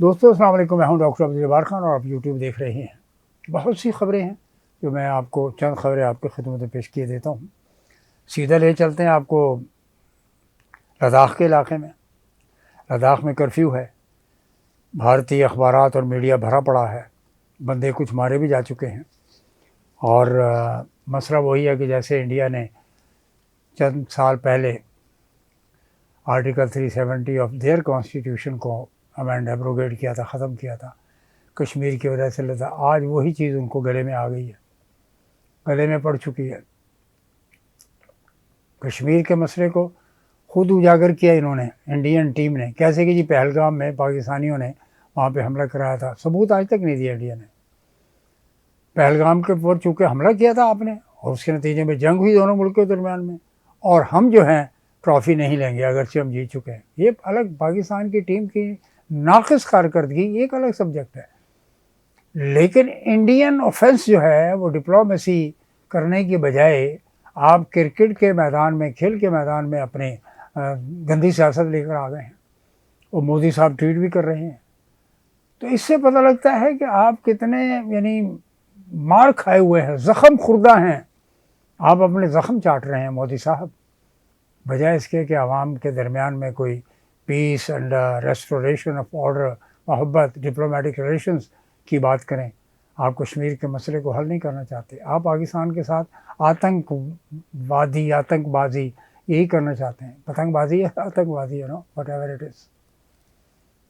دوستو السلام علیکم، میں ہوں ڈاکٹر عبدالجبار خان اور آپ یوٹیوب دیکھ رہے ہیں۔ بہت سی خبریں ہیں جو میں آپ کو چند خبریں آپ کی خدمت میں پیش کیے دیتا ہوں۔ سیدھا لے چلتے ہیں آپ کو لداخ کے علاقے میں۔ لداخ میں کرفیو ہے، بھارتی اخبارات اور میڈیا بھرا پڑا ہے، بندے کچھ مارے بھی جا چکے ہیں، اور مسئلہ وہی ہے کہ جیسے انڈیا نے چند سال پہلے آرٹیکل 370 آف دیئر کانسٹیٹیوشن کو امینڈ ایبروگیٹ کیا تھا، ختم کیا تھا کشمیر کی وجہ سے، لداخ آج وہی چیز ان کو گلے میں آ گئی ہے، گلے میں پڑ چکی ہے۔ کشمیر کے مسئلے کو خود اجاگر کیا انہوں نے، انڈین ٹیم نے، کیسے کہ جی پہلگام میں پاکستانیوں نے وہاں پہ حملہ کرایا تھا، ثبوت آج تک نہیں دیا انڈیا نے۔ پہلگام کے اوپر چونکہ حملہ کیا تھا آپ نے، اور اس کے نتیجے میں جنگ ہوئی دونوں ملکوں کے درمیان میں، اور ہم جو ہیں ٹرافی نہیں لیں گے اگرچہ ہم جیت چکے ہیں۔ یہ الگ پاکستان کی ٹیم کی ناقص کارکردگی ایک الگ سبجیکٹ ہے، لیکن انڈین آفینس جو ہے وہ ڈپلومیسی کرنے کی بجائے آپ کرکٹ کے میدان میں، کھیل کے میدان میں اپنے گندی سیاست لے کر آ گئے ہیں، اور مودی صاحب ٹویٹ بھی کر رہے ہیں۔ تو اس سے پتہ لگتا ہے کہ آپ کتنے یعنی مار کھائے ہوئے ہیں، زخم خوردہ ہیں، آپ اپنے زخم چاٹ رہے ہیں مودی صاحب، بجائے اس کے کہ عوام کے درمیان میں کوئی پیس اینڈ ریسٹوریشن آف آرڈر، محبت، ڈپلومیٹک ریلیشنز کی بات کریں۔ آپ کشمیر کے مسئلے کو حل نہیں کرنا چاہتے، آپ پاکستان کے ساتھ آتنک بازی یہی کرنا چاہتے ہیں۔ پتنگ بازی ہے، آتنک بازی ہے، no whatever it is,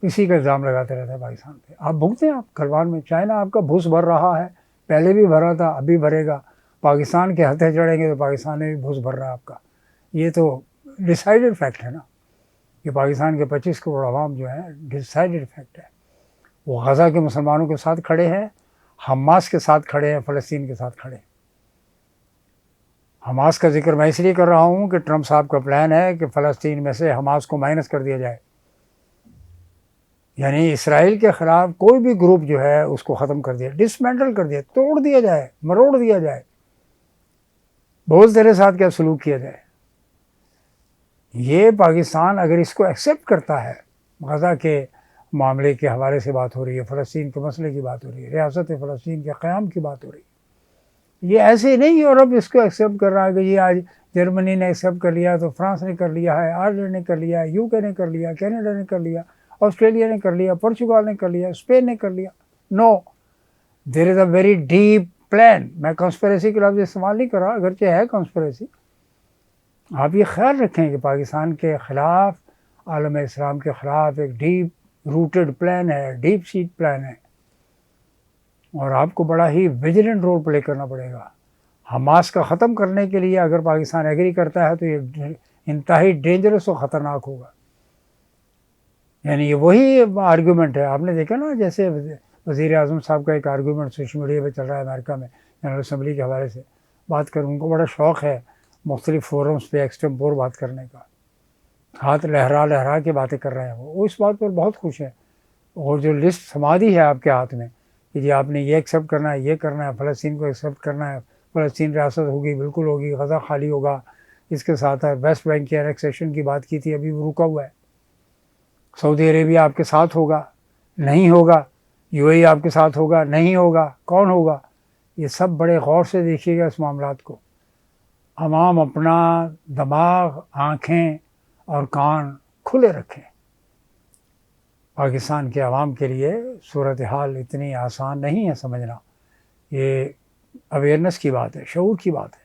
اسی کا الزام لگاتے رہتے ہیں پاکستان پہ۔ آپ بھگتے ہیں، آپ گلوان میں چائنا آپ کا بھوس بھر رہا ہے، پہلے بھی بھرا تھا، ابھی بھرے گا۔ پاکستان کے ہتھے چڑھیں گے تو پاکستان میں بھی بھوس بھر رہا ہے آپ کا۔ یہ تو ڈیسائیڈڈ فیکٹ ہے نا، کہ پاکستان کے 25 کروڑ عوام جو ہیں ڈیسائیڈڈ فیکٹ ہے، وہ غزہ کے مسلمانوں کے ساتھ کھڑے ہیں، حماس کے ساتھ کھڑے ہیں، فلسطین کے ساتھ کھڑے ہیں۔ حماس کا ذکر میں اس لیے کر رہا ہوں کہ ٹرمپ صاحب کا پلان ہے کہ فلسطین میں سے حماس کو مائنس کر دیا جائے، یعنی اسرائیل کے خلاف کوئی بھی گروپ جو ہے اس کو ختم کر دیا، ڈسمینٹل کر دیا، توڑ دیا جائے، مروڑ دیا جائے، بول تیرے ساتھ کیا سلوک کیا جائے۔ یہ پاکستان اگر اس کو ایکسیپٹ کرتا ہے، غزہ کے معاملے کے حوالے سے بات ہو رہی ہے، فلسطین کے مسئلے کی بات ہو رہی ہے، ریاست فلسطین کے قیام کی بات ہو رہی ہے، یہ ایسے نہیں یورپ اس کو ایکسیپٹ کر رہا ہے کہ یہ آج جرمنی نے ایکسیپٹ کر لیا تو فرانس نے کر لیا ہے، آئرلینڈ نے کر لیا، یو کے نے کر لیا، کینیڈا نے کر لیا، آسٹریلیا نے کر لیا، پرتگال نے کر لیا، اسپین نے کر لیا۔ نو، دیر از اے ویری ڈیپ پلان۔ میں کنسپریسی کے لفظ استعمال نہیں کر رہا، اگرچہ ہے کنسپریسی۔ آپ یہ خیال رکھیں کہ پاکستان کے خلاف، عالم اسلام کے خلاف ایک ڈیپ روٹڈ پلان ہے، ڈیپ سیٹ پلان ہے، اور آپ کو بڑا ہی ویجیلنٹ رول پلے کرنا پڑے گا۔ حماس کا ختم کرنے کے لیے اگر پاکستان ایگری کرتا ہے تو یہ انتہائی ڈینجرس و خطرناک ہوگا۔ یعنی یہ وہی آرگیومنٹ ہے، آپ نے دیکھا نا، جیسے وزیر اعظم صاحب کا ایک آرگیومنٹ سوشل میڈیا پہ چل رہا ہے امریکہ میں، جنرل اسمبلی کے حوالے سے بات کروں، ان کو بڑا شوق ہے مختلف فورمز پہ ایکسٹمپور بات کرنے کا، ہاتھ لہرا لہرا کے باتیں کر رہے ہیں، وہ اس بات پر بہت خوش ہے۔ اور جو لسٹ سمادی ہے آپ کے ہاتھ میں کہ جی آپ نے یہ ایکسیپٹ کرنا ہے، یہ کرنا ہے، فلسطین کو ایکسیپٹ کرنا ہے، فلسطین ریاست ہوگی، بالکل ہوگی، غزہ خالی ہوگا، اس کے ساتھ ویسٹ بینک کے انیکسیشن کی بات کی تھی، ابھی وہ رکا ہوا ہے، سعودی عربیہ آپ کے ساتھ ہوگا، نہیں ہوگا، یو اے ای آپ کے ساتھ ہوگا، نہیں ہوگا، کون ہوگا؟ یہ سب بڑے غور سے دیکھیے گا اس معاملات کو۔ عوام اپنا دماغ، آنکھیں اور کان کھلے رکھیں۔ پاکستان کے عوام کے لیے صورتحال اتنی آسان نہیں ہے سمجھنا، یہ اویئرنیس کی بات ہے، شعور کی بات ہے،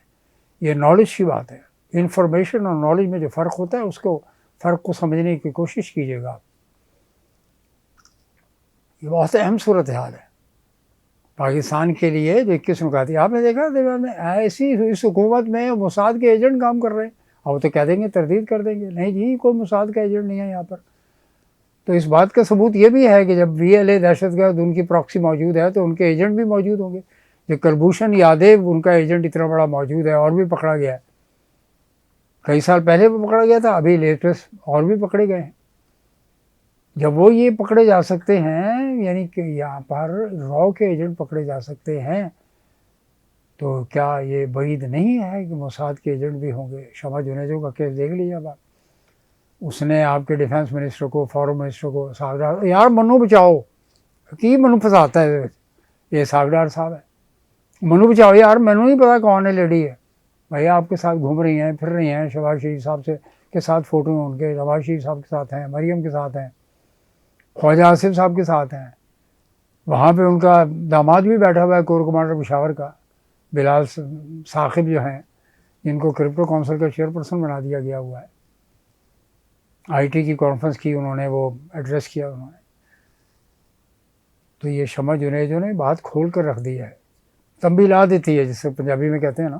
یہ نالج کی بات ہے۔ انفارمیشن اور نالج میں جو فرق ہوتا ہے، اس کو فرق کو سمجھنے کی کوشش کیجیے گا۔ یہ بہت اہم صورتحال ہے پاکستان کے لیے جو 21 نکات تھی۔ آپ نے دیکھا ایسی اس حکومت میں موساد کے ایجنٹ کام کر رہے ہیں، اور وہ تو کہہ دیں گے، تردید کر دیں گے، نہیں جی کوئی موساد کا ایجنٹ نہیں ہے یہاں پر۔ تو اس بات کا ثبوت یہ بھی ہے کہ جب وی ایل اے دہشت گرد ان کی پراکسی موجود ہے تو ان کے ایجنٹ بھی موجود ہوں گے۔ جو کلبھوشن یادیو ان کا ایجنٹ اتنا بڑا موجود ہے، اور بھی پکڑا گیا ہے، کئی سال پہلے بھی پکڑا گیا تھا، ابھی لیٹسٹ اور بھی پکڑے گئے ہیں۔ جب وہ یہ پکڑے جا سکتے ہیں، یعنی کہ یہاں پر رو کے ایجنٹ پکڑے جا سکتے ہیں، تو کیا یہ بعید نہیں ہے کہ موساد کے ایجنٹ بھی ہوں گے؟ شمع جنیجو کا کیس دیکھ لیجیے اب آپ، اس نے آپ کے ڈیفینس منسٹر کو، فارن منسٹر کو، ساگڈار، یار منو بچاؤ کی منو پھنساتا ہے یہ ساگڈار صاحب ہے، منو بچاؤ یار، مینو نہیں پتا کون ہے لیڈی ہے بھائی آپ کے ساتھ گھوم رہی ہیں، پھر رہی ہیں، شہباز شریف صاحب سے کے ساتھ فوٹو ہیں ان کے، نواز شریف صاحب کے ساتھ ہیں، مریم کے ساتھ ہیں، خواجہ آصف صاحب کے ساتھ ہیں، وہاں پہ ان کا داماد بھی بیٹھا ہوا ہے کور کمانڈر پشاور کا، بلال ثاقب جو ہیں، جن کو کرپٹو کونسل کا چیئرپرسن بنا دیا گیا ہوا ہے، آئی ٹی کی کانفرنس کی انہوں نے، وہ ایڈریس کیا انہوں نے. تو یہ شمع جنیجو نے بات کھول کر رکھ دی ہے، تنبیہ لا دیتی ہے جسے پنجابی میں کہتے ہیں نا،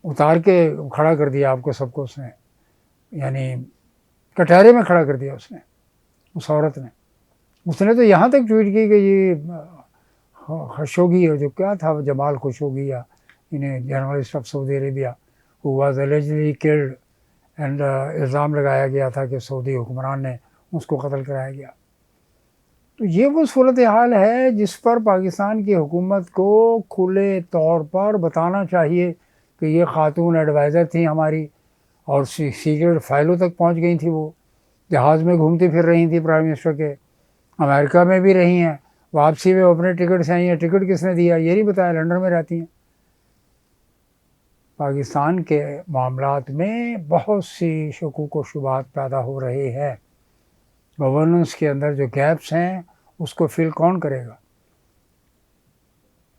اتار کے کھڑا کر دیا آپ کو سب کو اس نے، یعنی کٹہرے میں کھڑا کر دیا اس نے، اس عورت نے. اس نے تو یہاں تک ٹویٹ کی کہ یہ خشوگی جو کیا تھا جمال خشوگی یا انہیں journalist of Saudi Arabia who was allegedly killed and الزام لگایا گیا تھا کہ سعودی حکمران نے اس کو قتل کرایا گیا. تو یہ وہ صورتحال ہے جس پر پاکستان کی حکومت کو کھلے طور پر بتانا چاہیے کہ یہ خاتون ایڈوائزر تھیں ہماری، اور سیکرٹ فائلوں تک پہنچ گئی تھیں، وہ جہاز میں گھومتی پھر رہی تھیں پرائم منسٹر کے، امریکہ میں بھی رہی ہیں، واپسی میں اپنے ٹکٹ سے آئی ہیں، ٹکٹ کس نے دیا یہ نہیں بتایا، لندن میں رہتی ہیں. پاکستان کے معاملات میں بہت سی شکوک و شبہات پیدا ہو رہے ہیں. گورننس کے اندر جو گیپس ہیں اس کو فل کون کرے گا؟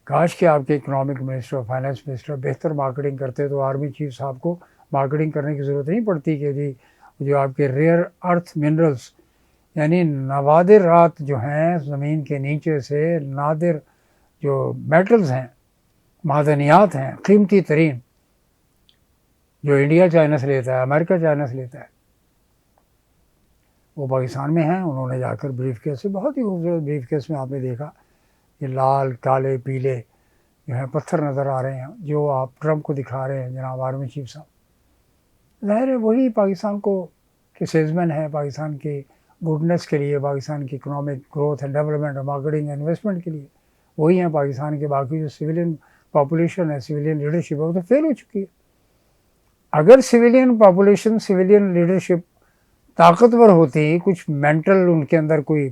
کاش کہ آپ کے اکنامک منسٹر، فائنانس منسٹر بہتر مارکیٹنگ کرتے تو آرمی چیف صاحب کو مارکیٹنگ کرنے کی ضرورت نہیں پڑتی کہ جی جو آپ کے ریئر ارتھ منرلز یعنی نوادرات جو ہیں زمین کے نیچے سے، نادر جو میٹلز ہیں، معدنیات ہیں قیمتی ترین، جو انڈیا چائنا سے لیتا ہے، امریکہ چائنا سے لیتا ہے، وہ پاکستان میں ہیں. انہوں نے جا کر بریف کیس سے، بہت ہی خوبصورت بریف کیس میں آپ نے دیکھا یہ لال کالے پیلے جو ہیں پتھر نظر آ رہے ہیں جو آپ ٹرمپ کو دکھا رہے ہیں جناب آرمی چیف صاحب. ظاہر ہے وہی پاکستان کو کہ سیلزمین ہے پاکستان کی گڈنس کے لیے، پاکستان کی اکنامک گروتھ اینڈ ڈیولپمنٹ اور مارکیٹنگ اینڈ انویسٹمنٹ کے لیے وہی ہیں پاکستان کے. باقی جو سویلین پاپولیشن ہے، سویلین لیڈرشپ ہے، وہ تو فیل ہو چکی ہے. اگر سویلین پاپولیشن، سویلین لیڈرشپ طاقتور ہوتی، کچھ مینٹل ان کے اندر کوئی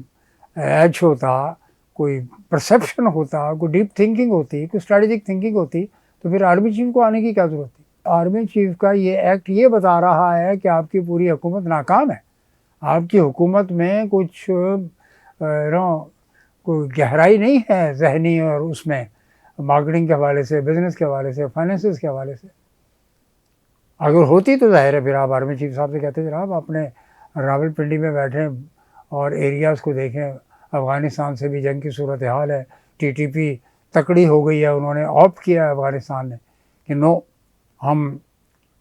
ایج ہوتا، کوئی پرسیپشن ہوتا، کوئی ڈیپ تھنکنگ ہوتی، کوئی اسٹریٹجک تھنکنگ ہوتی، تو پھر آرمی چیف کو آنے کی کیا ضرورت تھی؟ آرمی چیف کا یہ ایکٹ یہ بتا رہا ہے کہ آپ کی پوری حکومت ناکام ہے، آپ کی حکومت میں کچھ کوئی گہرائی نہیں ہے ذہنی، اور اس میں مارکیٹنگ کے حوالے سے، بزنس کے حوالے سے، فائنینسز کے حوالے سے. اگر ہوتی تو ظاہر ہے پھر آپ آرمی چیف صاحب سے کہتے جناب اپنے راول پنڈی میں بیٹھیں اور ایریاز کو دیکھیں، افغانستان سے بھی جنگ کی صورتحال ہے، ٹی ٹی پی تکڑی ہو گئی ہے، انہوں نے آپٹ کیا ہے افغانستان نے کہ نو ہم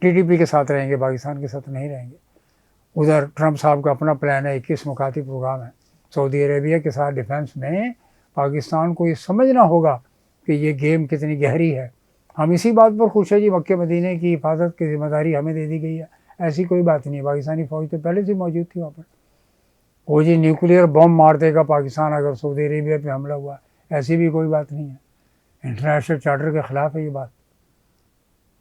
ٹی ٹی پی کے ساتھ رہیں گے، پاکستان کے ساتھ نہیں رہیں گے. ادھر ٹرمپ صاحب کا اپنا پلان ہے، 21 مکاتی پروگرام ہے سعودی عربیہ کے ساتھ ڈیفینس میں. پاکستان کو یہ سمجھنا ہوگا کہ یہ گیم کتنی گہری ہے. ہم اسی بات پر خوش ہیں جی مکہ مدینہ کی حفاظت کی ذمہ داری ہمیں دے دی گئی ہے، ایسی کوئی بات نہیں. پاکستانی فوج تو پہلے سے موجود تھی وہاں پر. وہ جی نیوکلیئر بم مار دے گا پاکستان اگر سعودی عربیہ پہ حملہ ہوا، ایسی بھی کوئی بات نہیں ہے. انٹرنیشنل چارٹر کے خلاف ہے یہ بات.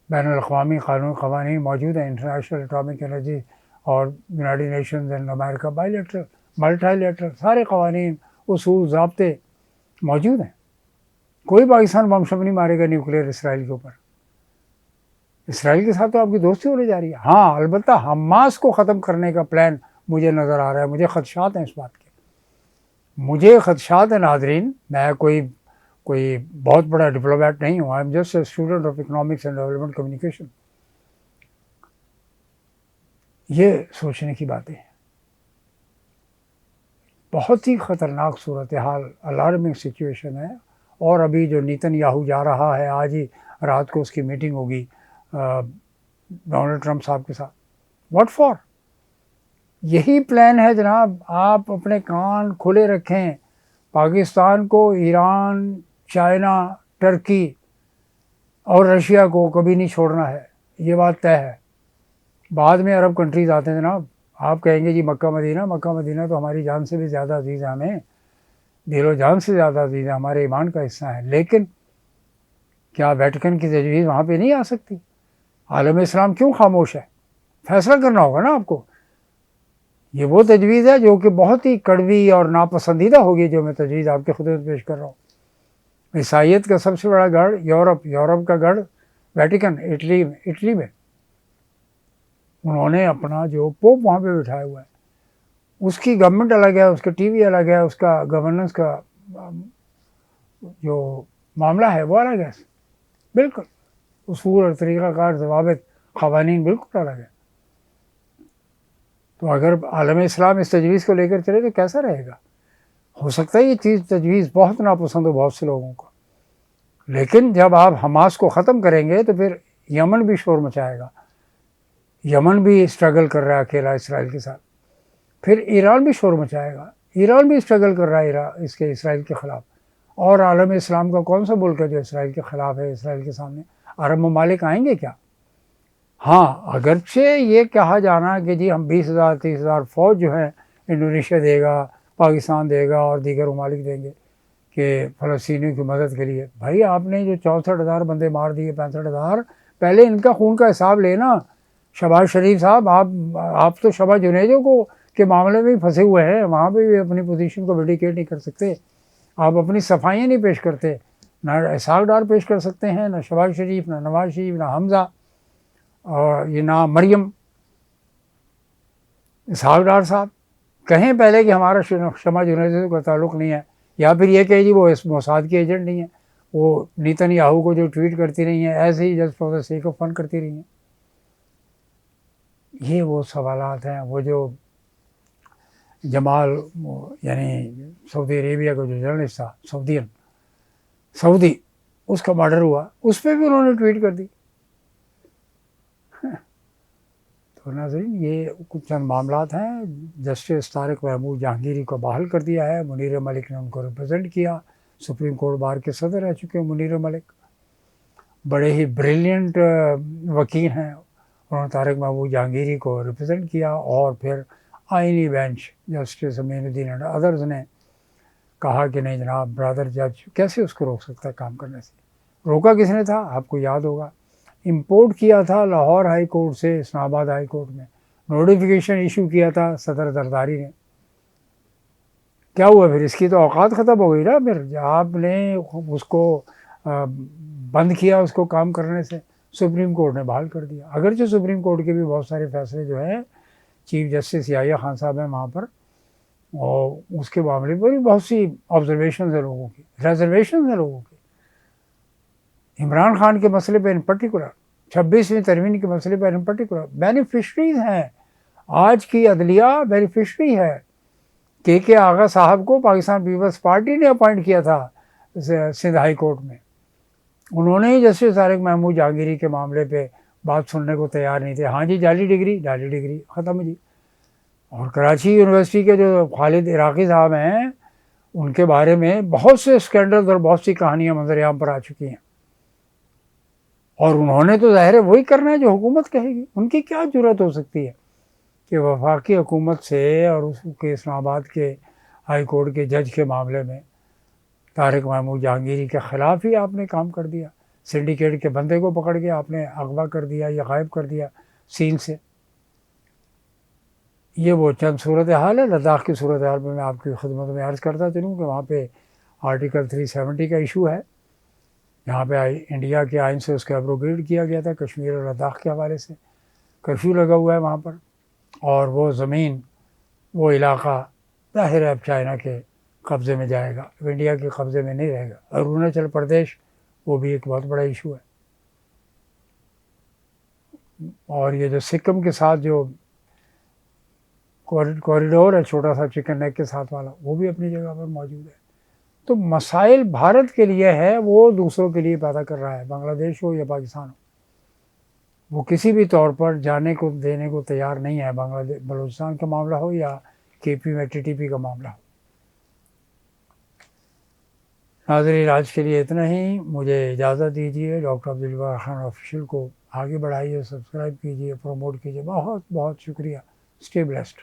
بین الاقوامی قوانین موجود ہیں، انٹرنیشنل اٹامک انرجی اور United nations and America by lateral, multi lateral, سارے قوانین، اصول، ضابطے موجود ہیں. کوئی پاکستان بم شم نہیں مارے گا نیوکلیئر اسرائیل کے اوپر. اسرائیل کے ساتھ تو آپ کی دوستی ہونے جا رہی ہے. ہاں البتہ حماس کو ختم کرنے کا پلان مجھے نظر آ رہا ہے، مجھے خدشات ہیں اس بات کے، مجھے خدشات ہیں ناظرین. میں کوئی بہت بڑا ڈپلومیٹ نہیں ہوں، I am just a student of economics and development communication. یہ سوچنے کی باتیں ہیں. بہت ہی خطرناک صورتحال، الارمنگ سچویشن ہے. اور ابھی جو نیتن یاہو جا رہا ہے، آج ہی رات کو اس کی میٹنگ ہوگی ڈونلڈ ٹرمپ صاحب کے ساتھ. What for? یہی پلان ہے جناب. آپ اپنے کان کھلے رکھیں، پاکستان کو ایران، چائنا، ٹرکی اور رشیا کو کبھی نہیں چھوڑنا ہے، یہ بات طے ہے. بعد میں عرب کنٹریز آتے ہیں جناب، آپ کہیں گے جی مکہ مدینہ تو ہماری جان سے بھی زیادہ عزیز ہے، ہمیں دل و جان سے زیادہ عزیز ہے، ہمارے ایمان کا حصہ ہے. لیکن کیا ویٹیکن کی تجویز وہاں پہ نہیں آ سکتی؟ عالم اسلام کیوں خاموش ہے؟ فیصلہ کرنا ہوگا نا آپ کو. یہ وہ تجویز ہے جو کہ بہت ہی کڑوی اور ناپسندیدہ ہوگی، جو میں تجویز آپ کے خدمت پیش کر رہا ہوں۔ عیسائیت کا سب سے بڑا گڑھ یورپ کا گڑھ ویٹیکن، اٹلی میں انہوں نے اپنا جو پوپ وہاں پہ بٹھایا ہوا ہے، اس کی گورنمنٹ الگ ہے، اس کا ٹی وی الگ ہے، اس کا گورننس کا جو معاملہ ہے وہ الگ ہے، بالکل اصول اور طریقہ کار، ضوابط، قوانین بالکل الگ ہے۔ تو اگر عالم اسلام اس تجویز کو لے کر چلے تو کیسا رہے گا؟ ہو سکتا ہے یہ چیز تجویز بہت ناپسند ہو بہت سے لوگوں کو، لیکن جب آپ حماس کو ختم کریں گے تو پھر یمن بھی شور مچائے گا، یمن بھی اسٹرگل کر رہا ہے اکیلا اسرائیل کے ساتھ، پھر ایران بھی شور مچائے گا، ایران بھی اسٹرگل کر رہا ہے اس کے اسرائیل کے خلاف، اور عالم اسلام کا کون سا ملک ہے جو اسرائیل کے خلاف ہے؟ اسرائیل کے سامنے عرب ممالک آئیں گے کیا؟ ہاں، اگرچہ یہ کہا جانا کہ جی ہم 20,000 30,000 فوج جو ہے انڈونیشیا دے گا، پاکستان دے گا اور دیگر ممالک دیں گے کہ فلسطینیوں کی مدد کے لیے، بھائی آپ نے جو 64,000 بندے مار دیے، 65,000، پہلے ان کا خون کا حساب لینا۔ شہباز شریف صاحب، آپ تو شہباز جنیجو کو کے معاملے میں پھنسے ہوئے ہیں، وہاں پہ بھی اپنی پوزیشن کو ویڈیکیٹ نہیں کر سکتے، آپ اپنی صفائیاں نہیں پیش کرتے، نہ اسحاق ڈار پیش کر سکتے ہیں، نہ شہباز شریف، نہ نواز شریف، نہ حمزہ، اور یہ نہ مریم۔ اسحاق ڈار صاحب کہیں پہلے کہ ہمارا شہباز جنیجو کا تعلق نہیں ہے، یا پھر یہ کہ جی وہ موساد کے ایجنٹ نہیں ہیں، وہ نیتن یاہو کو جو ٹویٹ کرتی رہی ہیں ایسے he just for the sake of fun کرتی رہی ہیں۔ یہ وہ سوالات ہیں، وہ جو جمال یعنی سعودی عربیہ کا جو جرنلسٹ تھا، سعودی، اس کا مرڈر ہوا، اس پہ بھی انہوں نے ٹویٹ کر دی۔ تو ناظرین، یہ کچھ چند معاملات ہیں۔ جسٹس طارق محمود جہانگیری کو بحال کر دیا ہے، منیر ملک نے ان کو ریپرزینٹ کیا، سپریم کورٹ بار کے صدر رہ چکے ہیں منیر ملک، بڑے ہی بریلینٹ وکیل ہیں، انہوں نے طارق محمود جہانگیری کو ریپرزینٹ کیا، اور پھر آئینی bench justice Amin Uddin and others نے کہا کہ نہیں جناب، برادر جج کیسے اس کو روک سکتا ہے کام کرنے سے؟ روکا کس نے تھا؟ آپ کو یاد ہوگا، امپورٹ کیا تھا لاہور ہائی کورٹ سے اسلام آباد ہائی کورٹ میں، نوٹیفیکیشن ایشو کیا تھا صدر زرداری نے۔ کیا ہوا پھر؟ اس کی تو اوقات ختم ہو گئی نا، پھر آپ نے اس کو بند کیا، اس کو کام کرنے سے، سپریم کورٹ نے بحال کر دیا۔ اگرچہ سپریم کورٹ کے بھی بہت سارے فیصلے جو ہیں، چیف جسٹس یحییٰ خان صاحب ہیں وہاں پر، اور اس کے معاملے پر بھی بہت سی آبزرویشنز ہیں لوگوں کی، ریزرویشنز ہیں لوگوں کی، عمران خان کے مسئلے پہ ان پرٹیکولر، 26ویں ترمیم کے مسئلے پر ان پرٹیکولر بینیفیشریز ہیں۔ آج کی عدلیہ بینیفیشری ہے۔ کے آغا صاحب کو پاکستان پیپلز پارٹی نے اپوائنٹ کیا تھا سندھ ہائی کورٹ میں، انہوں نے ہی جسٹس طارق محمود جہانگیری کے معاملے پہ بات سننے کو تیار نہیں تھے۔ ہاں جی، جعلی ڈگری ختم جی۔ اور کراچی یونیورسٹی کے جو خالد عراقی صاحب ہیں، ان کے بارے میں بہت سے اسکینڈلز اور بہت سی کہانیاں منظر عام پر آ چکی ہیں، اور انہوں نے تو ظاہر ہے وہی کرنا ہے جو حکومت کہے گی۔ ان کی کیا جرات ہو سکتی ہے کہ وفاقی حکومت سے اور اس کے اسلام آباد کے ہائی کورٹ کے جج کے معاملے میں طارق محمود جہانگیری کے خلاف ہی آپ نے کام کر دیا، سنڈیکیٹ کے بندے کو پکڑ کے آپ نے اغوا کر دیا یا غائب کر دیا سین سے۔ یہ وہ چند صورتحال ہے۔ لداخ کی صورتحال میں آپ کی خدمت میں عرض کرتا چلوں کہ وہاں پہ آرٹیکل 370 کا ایشو ہے، یہاں پہ انڈیا کے آئین سے اس کا ایبروگیٹ کیا گیا تھا، کشمیر اور لداخ کے حوالے سے کرفیو لگا ہوا ہے وہاں پر، اور وہ زمین، وہ علاقہ ظاہر ہے اب چائنا کے قبضے میں جائے گا، اب انڈیا کے قبضے میں نہیں رہے گا۔ اروناچل پردیش، وہ بھی ایک بہت بڑا ایشو ہے، اور یہ جو سکم کے ساتھ جو کوریڈور ہے چھوٹا سا چکن نیک کے ساتھ والا، وہ بھی اپنی جگہ پر موجود ہے۔ تو مسائل بھارت کے لیے ہے، وہ دوسروں کے لیے پیدا کر رہا ہے، بنگلہ دیش ہو یا پاکستان ہو، وہ کسی بھی طور پر جانے کو دینے کو تیار نہیں ہے، بلوچستان کا معاملہ ہو یا کے پی میں ٹی ٹی پی کا معاملہ ہو۔ ناظرین، آج کے لیے اتنا ہی، مجھے اجازت دیجیے۔ ڈاکٹر عبدالجبار خان آفیشیل کو آگے بڑھائیے، سبسکرائب کیجیے، پروموٹ کیجیے۔ بہت بہت شکریہ۔ Stay blessed.